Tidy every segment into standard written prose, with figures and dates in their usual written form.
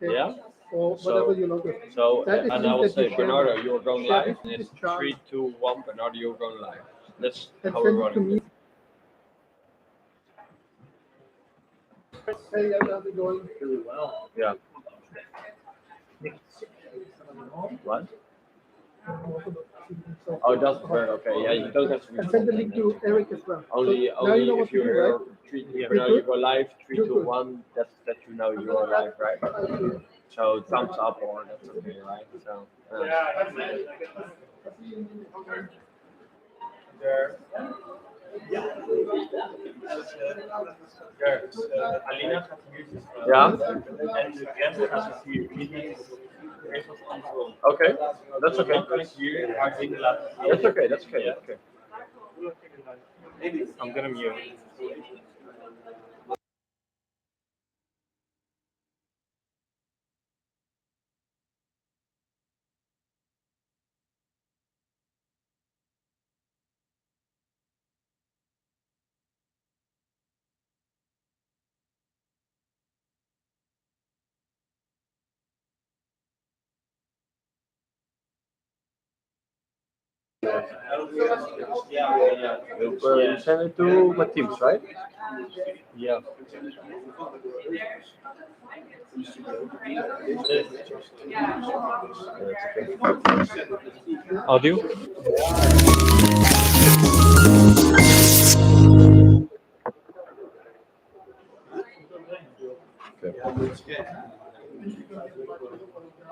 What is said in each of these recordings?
Yeah. or whatever So you log in. so That is and I link will that you say share Bernardo, now. you're going Share live, it and to this it's chart 3, 2, 1. Bernardo, you're going live. That's and how we're send it to running me. this. Hey, how's it going? Yeah. What? So, Oh, it doesn't burn. Okay. Yeah, you don't have to be and send the frontend. link to Eric as well. Only So now you know if what to do, you're right? here. Three, You Bernardo, you good? go live. Three, You're two, good. one. That's that you know I'm you gonna are live, right? wrap. So thumbs up or that's okay, right? So. There. There. Alina gaat hier zitten. Yeah. En de grens gaat dus hier. Niet met eerst als control. Okay. That's okay. Dan kan ik hier haar dingen laten zien. That's okay. That's okay. That's okay. I'm gonna mute. Yeah. You send it to my teams, right? Yeah. Audio? Okay.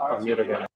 I'll mute again.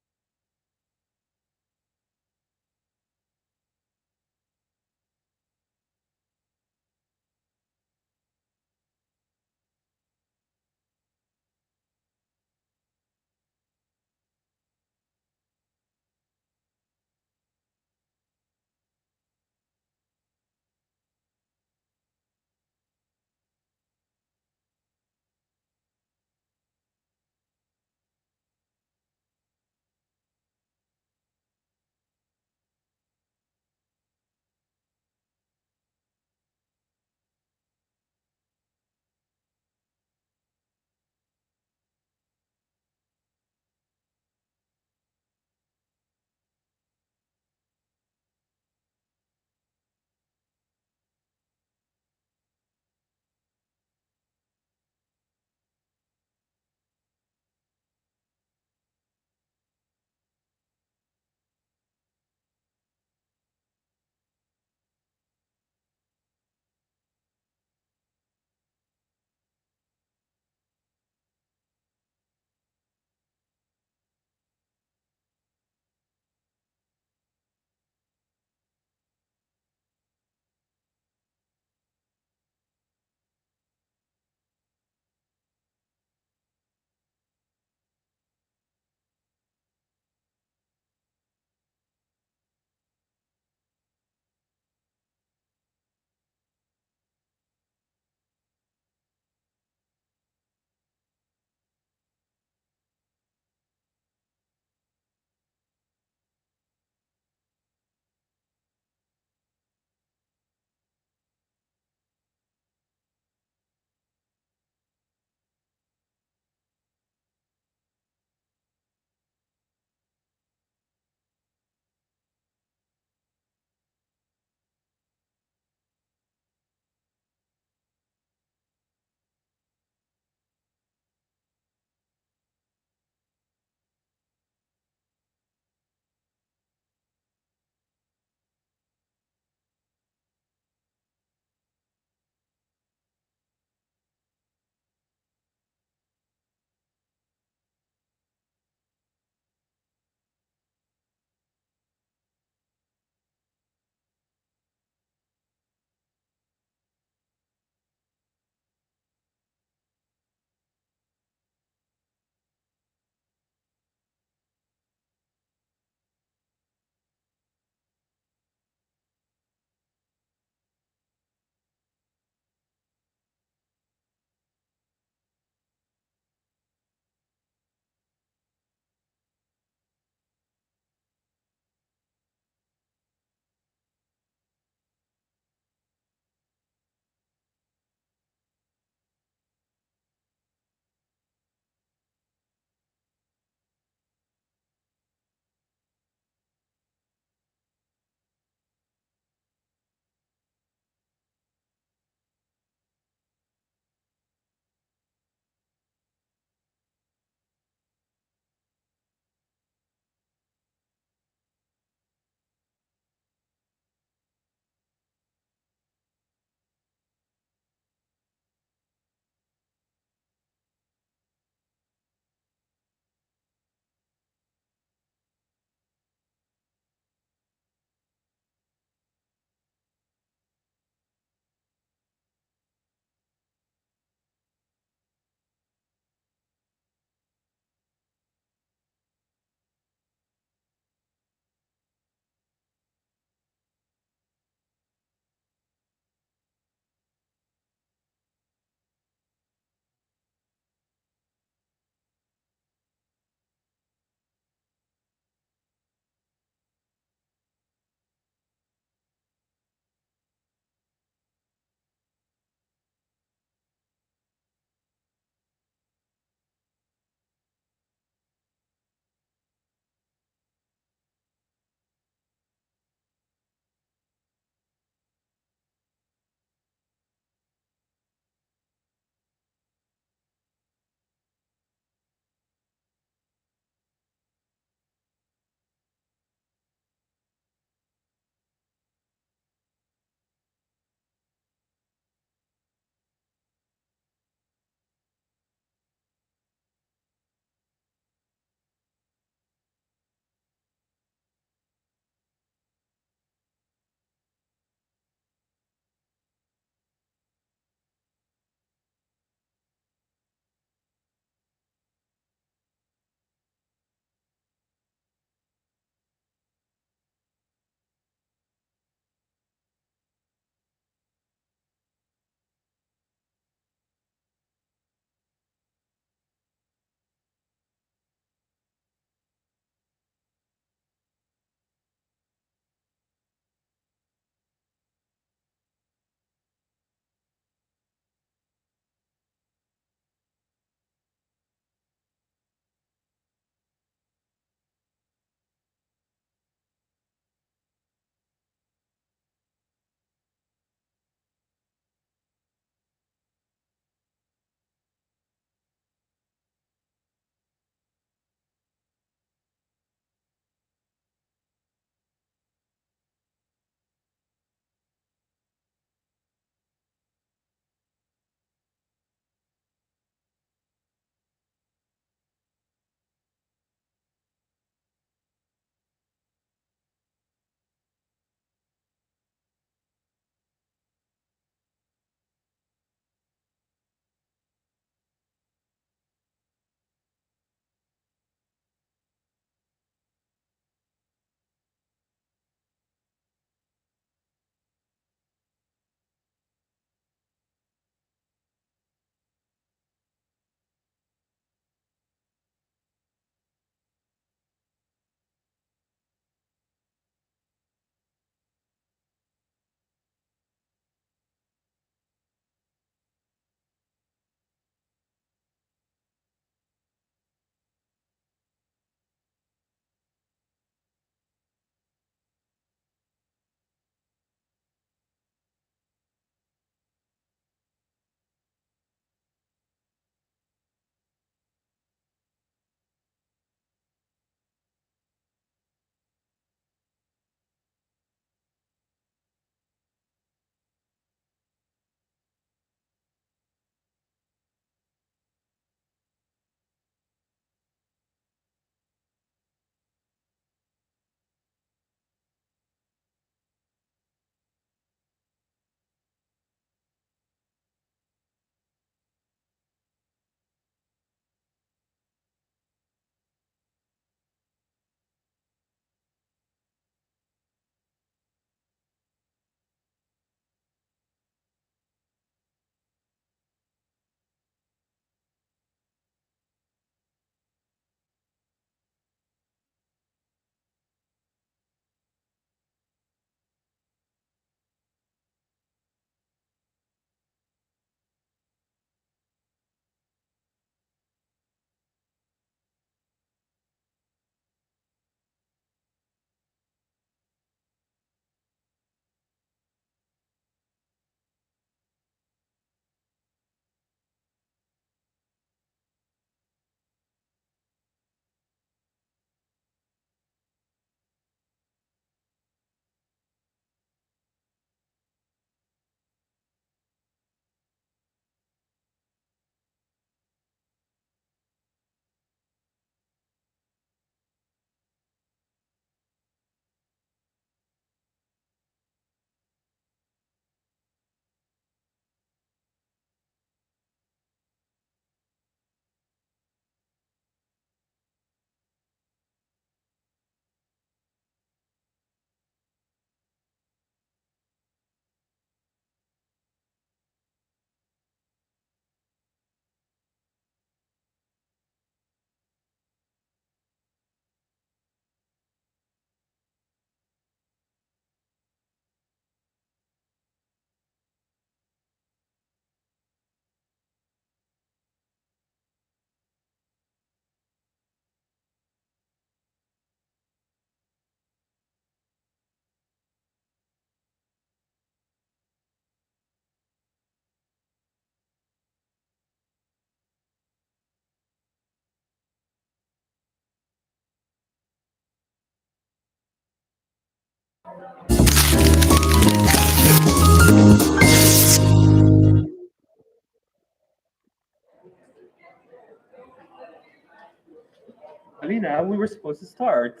Alina, we were supposed to start.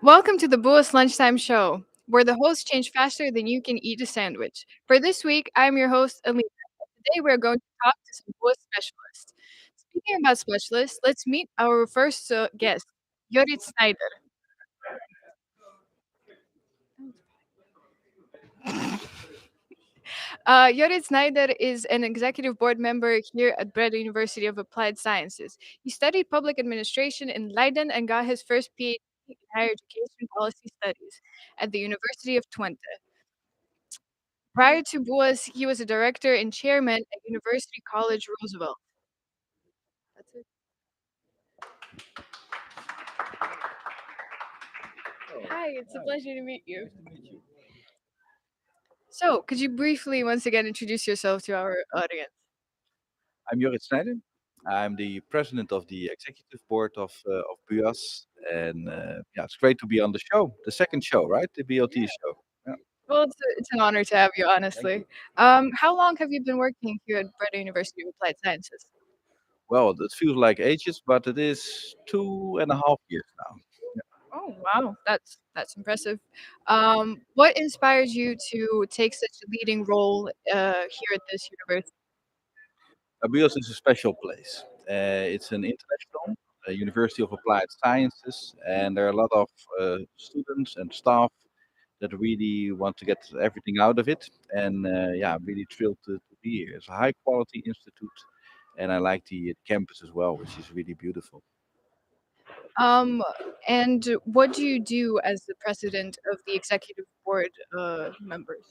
Welcome to the Buas Lunchtime Show, where the hosts change faster than you can eat a sandwich. For this week, I'm your host, Alina. Today, we're going to talk to some Buas specialists. Speaking about specialists, let's meet our first guest, Jorit Snyder. Jorit Snyder is an executive board member here at Breda University of Applied Sciences. He studied public administration in Leiden and got his first PhD in higher education policy studies at the University of Twente. Prior to Boas, he was a director and chairman at University College Roosevelt. That's it. Hi, it's a pleasure to meet you. So, could you briefly once again introduce yourself to our audience? I'm Jorit Snyder. I'm the president of the executive board of BUAS, and yeah, it's great to be on the show, the second show, right? The BLT show. Yeah. Well, it's an honor to have you, honestly. How long have you been working here at Breda University of Applied Sciences? Well, it feels like ages, but it is 2.5 years now. Oh, wow, that's impressive. What inspired you to take such a leading role here at this university? BUAS is a special place. It's an international University of Applied Sciences, and there are a lot of students and staff that really want to get everything out of it. And yeah, I'm really thrilled to be here. It's a high quality institute, and I like the campus as well, which is really beautiful. Um, and what do you do as the president of the executive board members?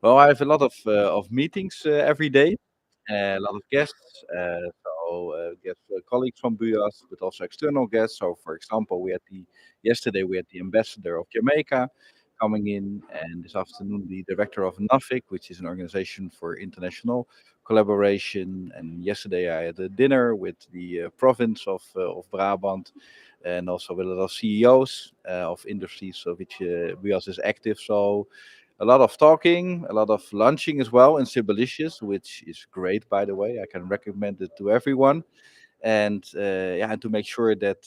Well, I have a lot of meetings every day, a lot of guests. Guest colleagues from BUAS, but also external guests. So, for example, yesterday we had the ambassador of Jamaica coming in, and this afternoon the director of NAFIC, which is an organization for international collaboration. And yesterday I had a dinner with the province of Brabant, and also with a lot of CEOs of industries of which BUAS is active. So a lot of talking, a lot of lunching as well in Sibylicious, which is great, by the way. I can recommend it to everyone. And yeah, and to make sure that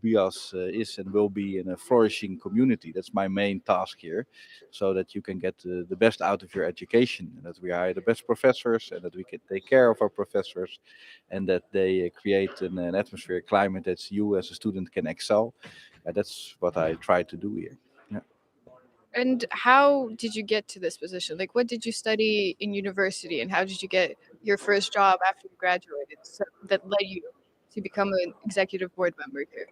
BIAS is and will be in a flourishing community. That's my main task here, so that you can get the best out of your education, and that we hire the best professors, and that we can take care of our professors, and that they create an atmosphere, a climate that you as a student can excel. That's what I try to do here. Yeah. And how did you get to this position? Like, what did you study in university, and how did you get your first job after you graduated that led you to become an executive board member here?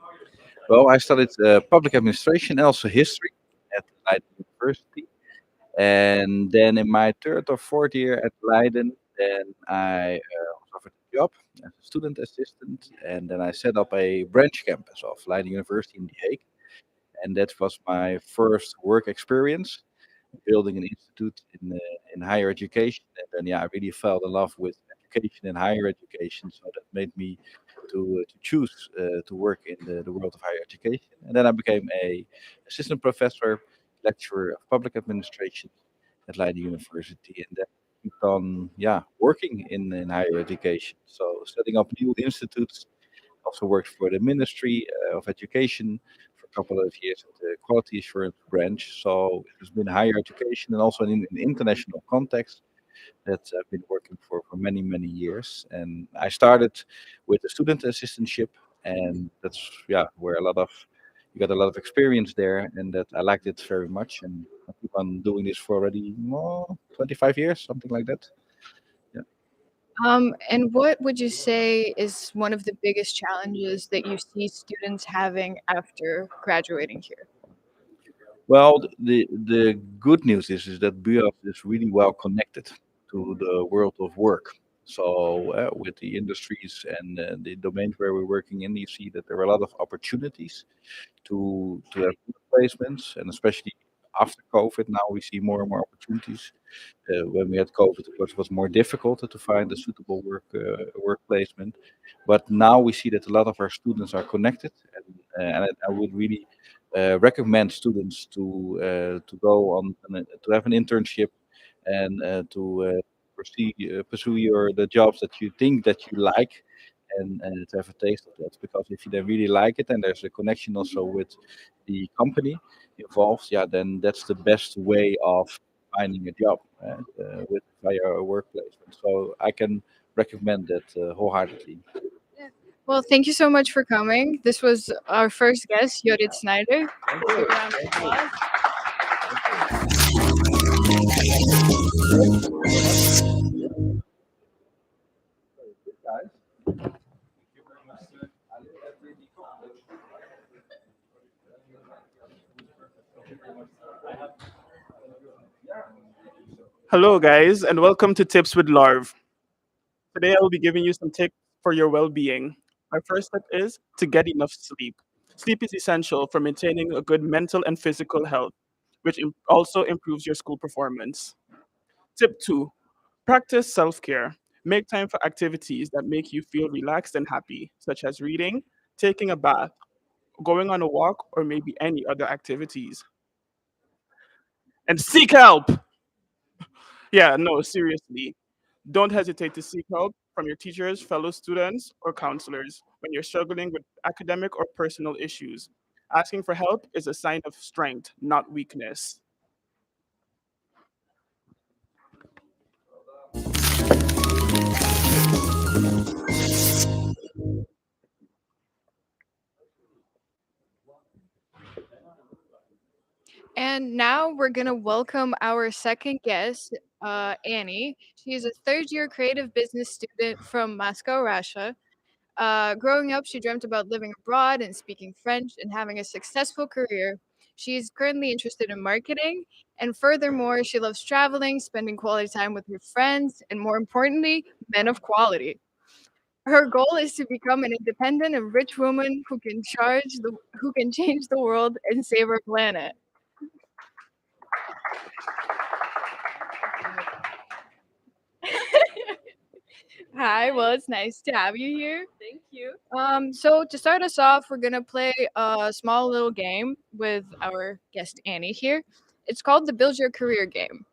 Well, I studied public administration and also history at Leiden University. And then in my third or fourth year at Leiden, then I was offered a job as a student assistant. And then I set up a branch campus of Leiden University in The Hague. And that was my first work experience building an institute in higher education. And then, yeah, I really fell in love with education and higher education. So that made me to choose to work in the world of higher education. And then I became a assistant professor, lecturer of public administration at Leiden University. And then keep on, yeah, working in higher education. So setting up new institutes, also worked for the Ministry of Education for a couple of years at the Quality Assurance branch. So it has been higher education and also in an international context that I've been working for many, many years. And I started with a student assistantship, and that's yeah where a lot of you got a lot of experience there, and that I liked it very much. And I keep on doing this for already 25 years, something like that. Yeah. And what would you say is one of the biggest challenges that you see students having after graduating here? Well, the good news is that BUAS is really well connected to the world of work. So with the industries and the domains where we're working in, you see that there are a lot of opportunities to have placements, and especially after COVID, now we see more and more opportunities. When we had COVID, of course, it was more difficult to find a suitable work placement. But now we see that a lot of our students are connected, and I would really recommend students to go on to have an internship and pursue the jobs that you think that you like, and to have a taste of that. Because if you then really like it and there's a connection also with the company involved, yeah, then that's the best way of finding a job with via a work placement. So I can recommend that wholeheartedly. Well, thank you so much for coming. This was our first guest, Judith Snyder. Thank Give you. a round of Thank you. applause. Thank you. Great. Very good, guys. Hello, guys, and welcome to Tips with Larv. Today, I will be giving you some tips for your well being. My first tip is to get enough sleep. Sleep is essential for maintaining a good mental and physical health, which also improves your school performance. Tip two, practice self care. Make time for activities that make you feel relaxed and happy, such as reading, taking a bath, going on a walk, or maybe any other activities. And seek help! Yeah, no, seriously. Don't hesitate to seek help from your teachers, fellow students, or counselors when you're struggling with academic or personal issues. Asking for help is a sign of strength, not weakness. And now we're going to welcome our second guest, Annie. She is a third year creative business student from Moscow, Russia. Growing up, she dreamt about living abroad and speaking French and having a successful career. She is currently interested in marketing, and furthermore, she loves traveling, spending quality time with her friends, and more importantly, men of quality. Her goal is to become an independent and rich woman who can change the world and save our planet. Hi, well, it's nice to have you here. Thank you. So to start us off, we're gonna play a small little game with our guest Annie here. It's called the Build Your Career game.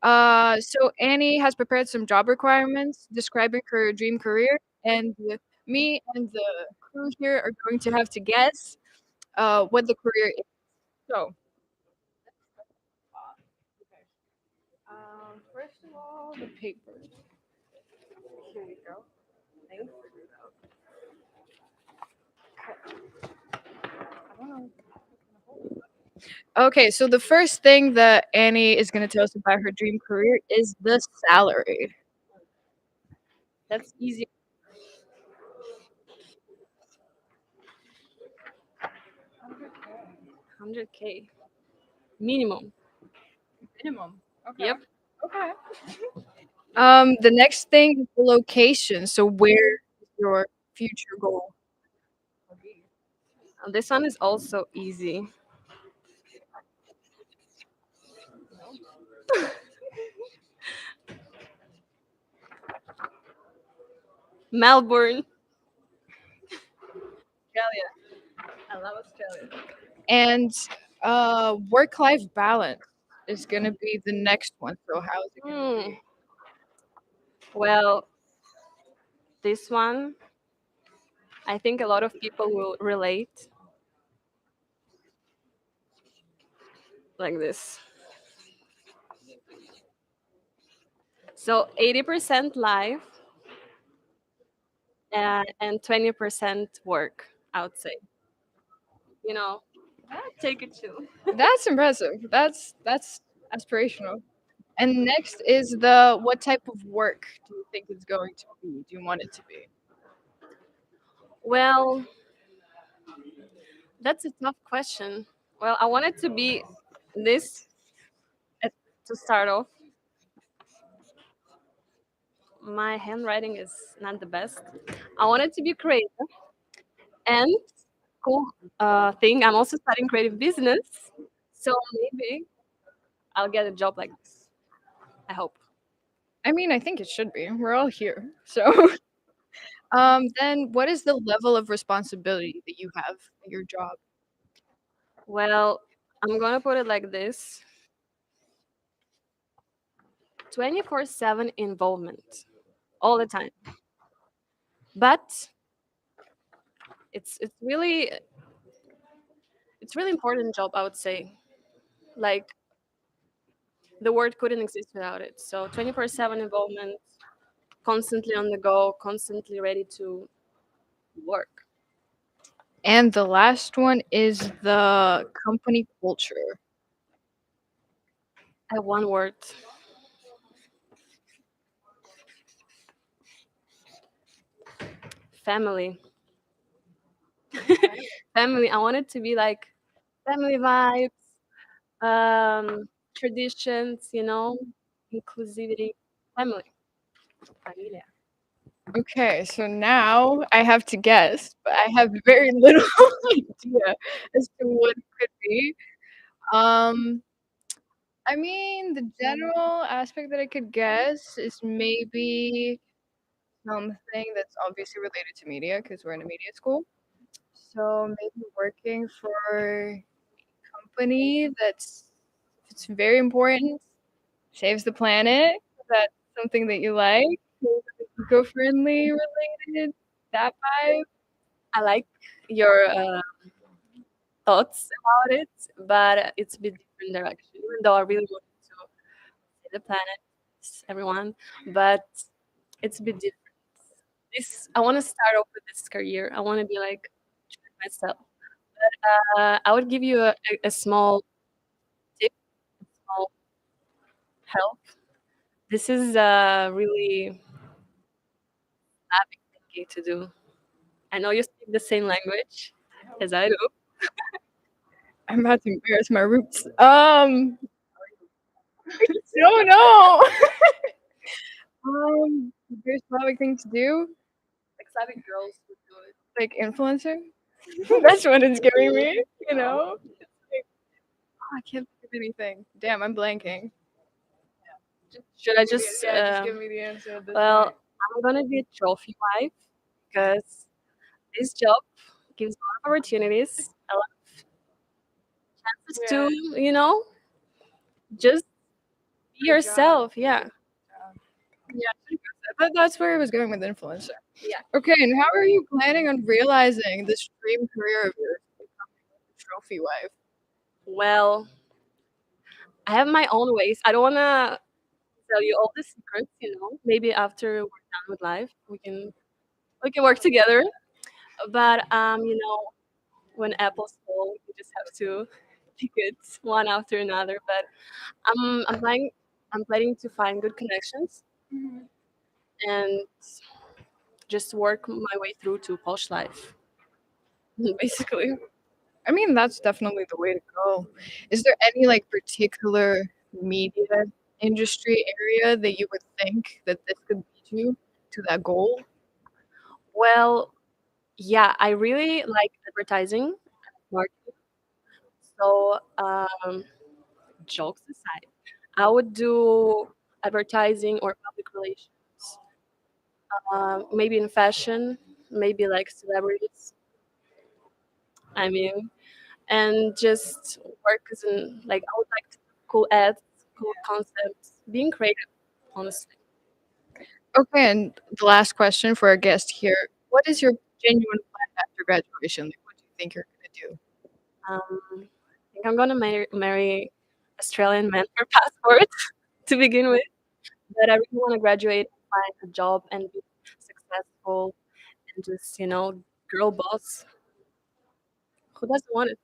So Annie has prepared some job requirements describing her dream career, and me and the crew here are going to have to guess what the career is. So, first of all, the papers. Here we go. Thanks. I don't know. Okay, so the first thing that Annie is going to tell us about her dream career is the salary. That's easy. 100K minimum. Minimum. Okay. Yep. Okay. The next thing is the location. So where is your future goal? This one is also easy. Melbourne. Australia. I love Australia. And work-life balance is gonna be the next one. So how is it gonna Hmm. be? Well, this one, I think a lot of people will relate like this. So 80% live and 20% work, I would say. You know, take it chill. That's impressive. That's aspirational. And next is the what type of work do you think it's going to be? Do you want it to be? Well, that's a tough question. Well, I want it to be this at, to start off. My handwriting is not the best. I want it to be creative and cool thing. I'm also studying creative business, so maybe I'll get a job like this. I hope. I mean, I think it should be. We're all here. So, then what is the level of responsibility that you have at your job? Well, I'm gonna put it like this: 24/7 involvement all the time. But it's really important job, I would say. Like the word couldn't exist without it. So 24/7 involvement, constantly on the go, constantly ready to work. And the last one is the company culture. I have one word: family. Family. I want it to be like family vibes, traditions, inclusivity, family. Familia. Okay, so now I have to guess, but I have very little idea as to what it could be. Um, I mean, the general aspect that I could guess is maybe something that's obviously related to media because we're in a media school. So maybe working for a company that's it's very important, saves the planet. That's something that you like. Eco-friendly related. That vibe. I like your thoughts about it, but it's a bit different direction. Even though I really want to save the planet, everyone, but it's a bit different. This I want to start off with this career. I want to be like myself. I would give you a small tip, small help. This is really Slavic thinking to do. I know you speak the same language as I do. I'm about to embarrass my roots. No, no. Very Slavic thing to do, Like Slavic girls would do it. like influencer. That's what it's giving me. You know. Like, oh, I can't think of anything. Damn, I'm blanking. Should I just? Yeah, just give me the answer at this Well, point. I'm gonna be a trophy wife because this job gives a lot of opportunities, a lot of chances to, just be yourself. Yeah. Yeah, I think that's where I was going with influencer. Yeah. Okay, and how are you planning on realizing this dream career of yours, becoming a trophy wife? Well, I have my own ways. I don't wanna tell you all the secrets. Maybe after we're done with life, we can work together. But when apples fall, you just have to pick it one after another. But I'm planning to find good connections and just work my way through to posh life, basically. I mean, that's definitely the way to go. Is there any like particular media industry area that you would think that this could lead you to that goal? Well, yeah, I really like advertising, marketing. So, jokes aside, I would do advertising or public relations, maybe in fashion, maybe like celebrities. I mean, and just work as in like I would like to do cool ads, cool concepts, being creative, honestly. Okay, and the last question for our guest here: what is your genuine plan after graduation? Like, what do you think you're gonna do? I think I'm gonna marry Australian man for passport to begin with, but I really want to graduate, find a job, and be successful, and just girl boss. Who doesn't want it?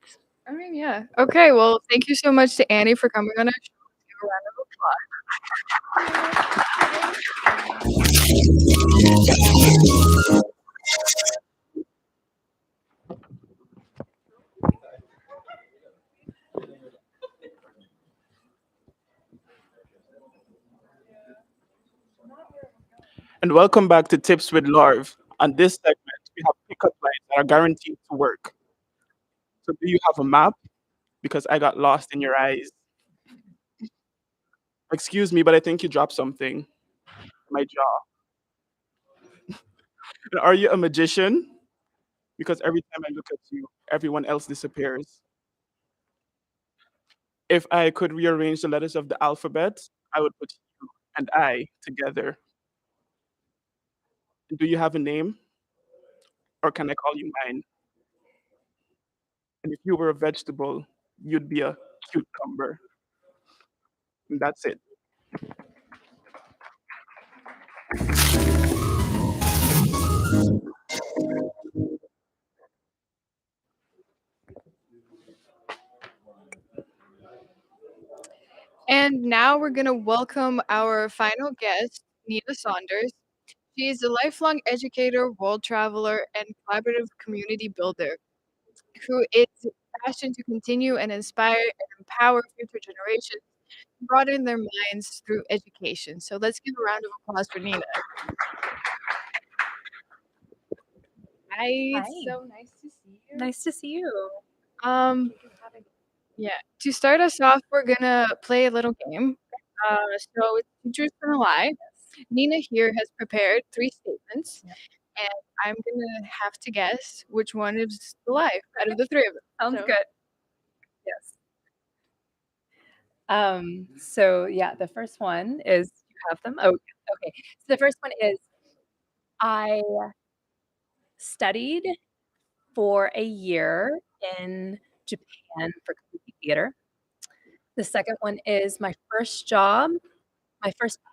I mean, yeah. Okay, well, thank you so much to Annie for coming on our show. Let's give a round of And welcome back to Tips with Larv. On this segment, we have pickup lines that are guaranteed to work. So do you have a map? Because I got lost in your eyes. Excuse me, but I think you dropped something. My jaw. And are you a magician? Because every time I look at you, everyone else disappears. If I could rearrange the letters of the alphabet, I would put you and I together. Do you have a name, or can I call you mine? And if you were a vegetable, you'd be a cucumber. And that's it. And now we're going to welcome our final guest, Nina Saunders. She is a lifelong educator, world traveler, and collaborative community builder who is passionate to continue and inspire and empower future generations, to broaden their minds through education. So let's give a round of applause for Nina. Hi, it's Hi. so nice to see you. Nice to see you. Um, yeah. To start us off, we're gonna play a little game. So it's two truths and a lie. Nina here has prepared three statements, Yep. and I'm gonna have to guess which one is the lie out of the three of them. Sounds So- good. Yes. So yeah, the first one is you have them. Oh, okay. So the first one is I studied for a year in Japan for Kabuki theater. The second one is my first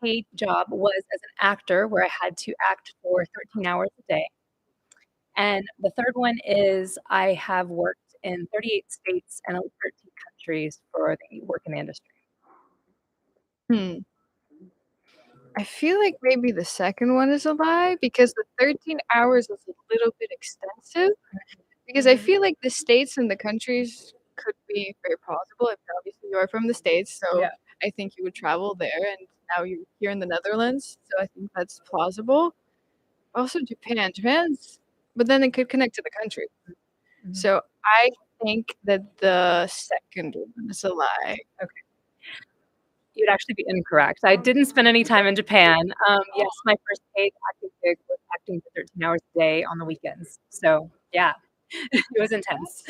paid job was as an actor where I had to act for 13 hours a day. And the third one is I have worked in 38 states and 13 countries for the work in the industry. Hmm. I feel like maybe the second one is a lie because the 13 hours is a little bit extensive. Because I feel like the states and the countries could be very plausible. I mean, obviously, you are from the states, so Yeah. I think you would travel there, and now you're here in the Netherlands, so I think that's plausible. Also, Japan's, but then it could connect to the country. Mhm. So I think that the second one is a lie. You'd actually be incorrect. I didn't spend any time in Japan. Yes, my first paid acting gig was acting for 13 hours a day on the weekends. So yeah, it was intense.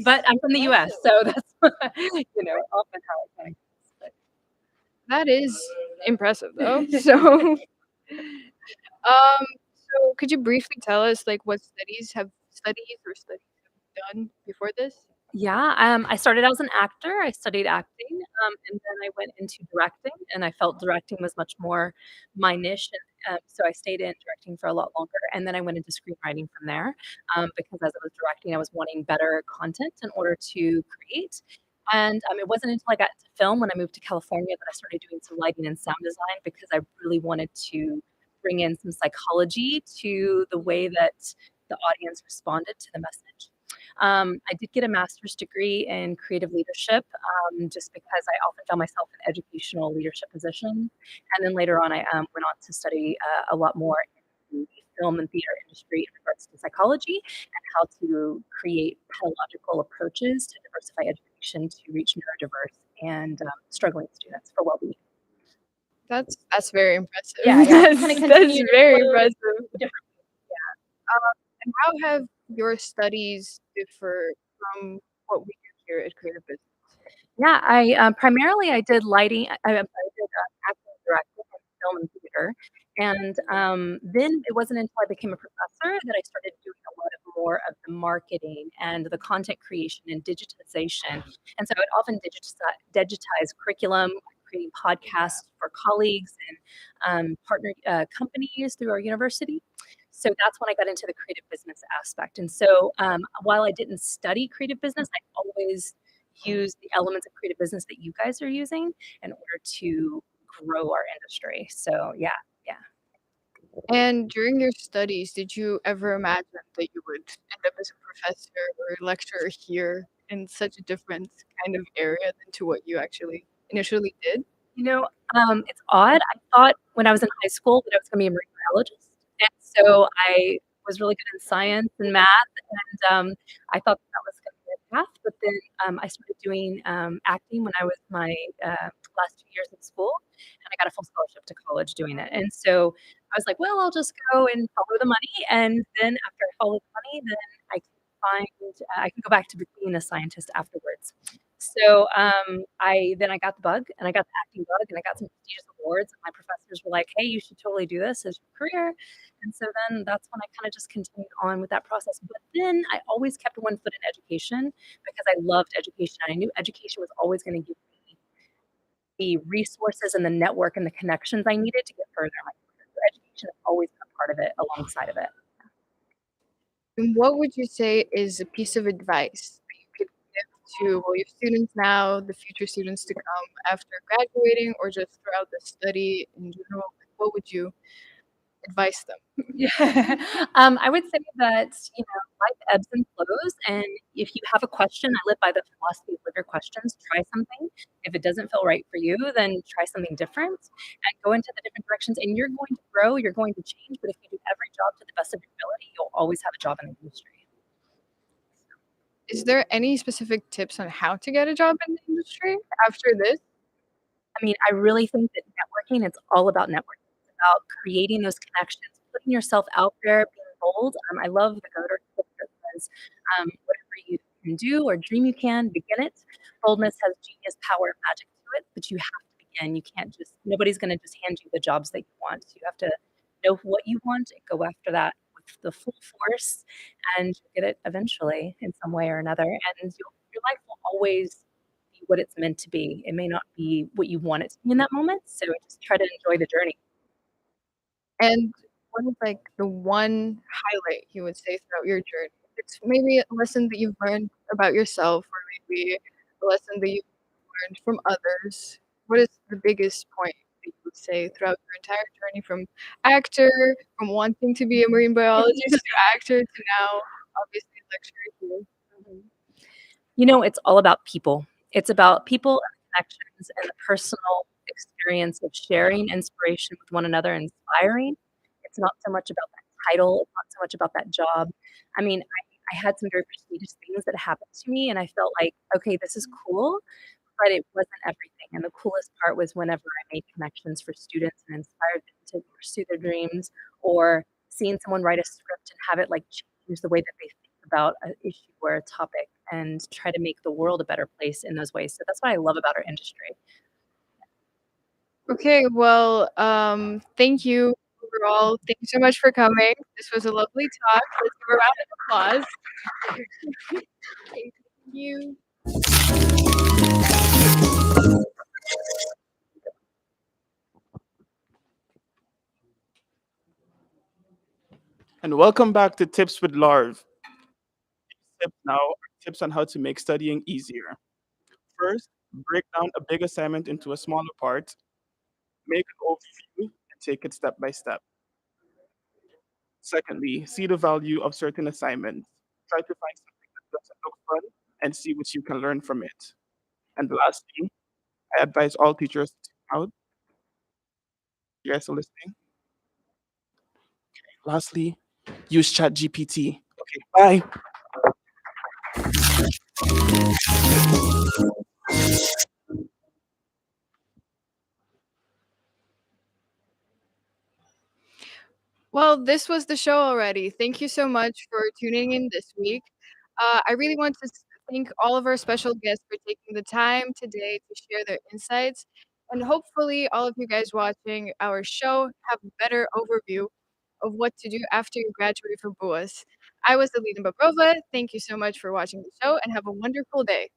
But I'm from the US, so that's often how it kind of. That is impressive, though. So, so could you briefly tell us like what studies have you done before this? Yeah, I started as an actor. I studied acting, and then I went into directing, and I felt directing was much more my niche, and so I stayed in directing for a lot longer. And then I went into screenwriting from there, because as I was directing, I was wanting better content in order to create. And it wasn't until I got into film when I moved to California that I started doing some lighting and sound design because I really wanted to bring in some psychology to the way that the audience responded to the message. I did get a master's degree in creative leadership, just because I often found myself in educational leadership positions. And then later on, I went on to study a lot more in the film and theater industry in regards to psychology and how to create pedagogical approaches to diversify education to reach neurodiverse and struggling students for well-being. That's very impressive. Yeah, That's, kinda that's continued very a little impressive. different. And how have your studies differ from what we do here at Creative Business? Yeah, primarily I did lighting. I did acting, directing, and film and theater. And then it wasn't until I became a professor that I started doing a lot of more of the marketing and the content creation and digitization. And so I would often digitize curriculum, creating podcasts for colleagues and partner companies through our university. So that's when I got into the creative business aspect. And so while I didn't study creative business, I always use the elements of creative business that you guys are using in order to grow our industry. So yeah. And during your studies, did you ever imagine that you would end up as a professor or a lecturer here in such a different kind of area than to what you actually initially did? It's odd. I thought when I was in high school that I was going to be a marine biologist, and so I was really good in science and math, and I thought that was going to be path. But then I started doing acting when I was my last 2 years of school, and I got a full scholarship to college doing it. And so I was like, well, I'll just go and follow the money. And then after I follow the money, then I can I can go back to being a scientist afterwards. So I got the bug, and I got the acting bug, and I got some prestigious awards. And my professors were like, "Hey, you should totally do this as your career." And so then that's when I kind of just continued on with that process. But then I always kept one foot in education because I loved education. I knew education was always going to give me the resources and the network and the connections I needed to get further in my career. So education has always been a part of it alongside of it. And what would you say is a piece of advice that you could give to, well, your students now, the future students to come after graduating, or just throughout the study in general? Like, what would you advise them? Yeah. I would say that, life ebbs and flows. And if you have a question, I live by the philosophy of live your questions, try something. If it doesn't feel right for you, then try something different and go into the different directions. And you're going to grow, you're going to change. But if you do every job to the best of your ability, you'll always have a job in the industry. Is there any specific tips on how to get a job in the industry after this? I mean, I really think that networking, it's all about networking. It's about creating those connections, putting yourself out there, being bold. I love the Goddard quote that says, whatever you can do or dream you can, begin it. Boldness has genius, power, and magic to it, but you have to begin. You can't nobody's going to just hand you the jobs that you want. You have to know what you want and go after that with the full force, and you'll get it eventually in some way or another. And your life will always be what it's meant to be. It may not be what you want it to be in that moment. So just try to enjoy the journey. And what is like the one highlight you would say throughout your journey? It's maybe a lesson that you've learned about yourself, or maybe a lesson that you've learned from others. What is the biggest point that you would say throughout your entire journey, from actor, from wanting to be a marine biologist to actor to now obviously lecturer here? Mhm. It's all about people. It's about people and connections and the personal experience of sharing inspiration with one another, inspiring. It's not so much about that title. It's not so much about that job. I mean, I had some very prestigious things that happened to me, and I felt like, okay, this is cool, but it wasn't everything. And the coolest part was whenever I made connections for students and inspired them to pursue their dreams, or seeing someone write a script and have it like change the way that they think about an issue or a topic and try to make the world a better place in those ways. So that's what I love about our industry. Okay, well, thank you overall. Thank you so much for coming. This was a lovely talk. Let's give a round of applause. Thank you. And welcome back to Tips with Larv. Tips now are tips on how to make studying easier. First, break down a big assignment into a smaller part, make an overview, and take it step by step. Secondly, see the value of certain assignments. Try to find something that doesn't look fun and see what you can learn from it. And lastly, I advise all teachers to out. You guys are listening? Lastly, use ChatGPT. Okay, bye. Well, this was the show already. Thank you so much for tuning in this week. I really want to thank all of our special guests for taking the time today to share their insights. And hopefully, all of you guys watching our show have a better overview of what to do after you graduate from BUAS. I was Alina Babrova. Thank you so much for watching the show and have a wonderful day.